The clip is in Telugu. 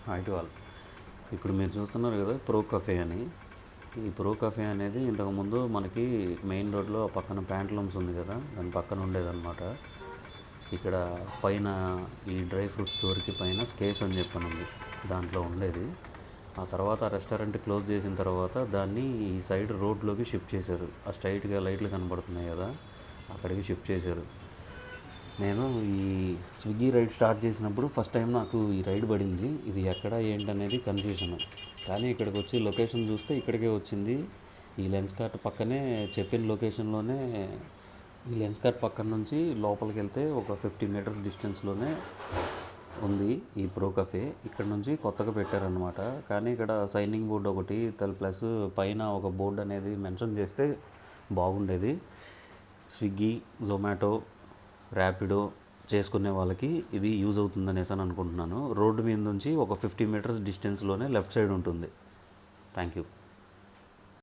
Hi to all. ఇప్పుడు మీరు చూస్తున్నారు కదా ప్రో కఫే అని. ఈ ప్రో కఫే అనేది ఇంతకుముందు మనకి మెయిన్ రోడ్లో పక్కన ప్యాంట్లూమ్స్ ఉంది కదా, దాని పక్కన ఉండేదన్నమాట. ఇక్కడ పైన ఈ డ్రై ఫ్రూట్ స్టోర్కి పైన స్కేస్ అని చెప్పని ఉంది, దాంట్లో ఉండేది. ఆ తర్వాత ఆ రెస్టారెంట్ క్లోజ్ చేసిన తర్వాత దాన్ని ఈ సైడ్ రోడ్లోకి షిఫ్ట్ చేశారు. ఆ స్ట్రైట్గా లైట్లు కనబడుతున్నాయి కదా, అక్కడికి షిఫ్ట్ చేశారు. నేను ఈ స్విగ్గీ రైడ్ స్టార్ట్ చేసినప్పుడు ఫస్ట్ టైం నాకు ఈ రైడ్ పడింది. ఇది ఎక్కడ ఏంటనేది కన్ఫ్యూజన్, కానీ ఇక్కడికి వచ్చి లొకేషన్ చూస్తే ఇక్కడికే వచ్చింది. ఈ లెన్స్ కార్ట్ పక్కనే చెప్పిన లొకేషన్లోనే, ఈ లెన్స్ కార్ట్ పక్కన నుంచి లోపలికి వెళ్తే ఒక 50 మీటర్స్ డిస్టెన్స్లోనే ఉంది ఈ ప్రో కఫే. ఇక్కడ నుంచి కొత్తగా పెట్టారనమాట. కానీ ఇక్కడ సైనింగ్ బోర్డు ఒకటి ప్లస్ పైన ఒక బోర్డు అనేది మెన్షన్ చేస్తే బాగుండేది. స్విగ్గీ, జొమాటో, ర్యాపిడో చేసుకునే వాళ్ళకి ఇది యూజ్ అవుతుందనేసి అని అనుకుంటున్నాను. రోడ్డు మీద నుంచి ఒక 50 మీటర్స్ డిస్టెన్స్లోనే లెఫ్ట్ సైడ్ ఉంటుంది. Thank you.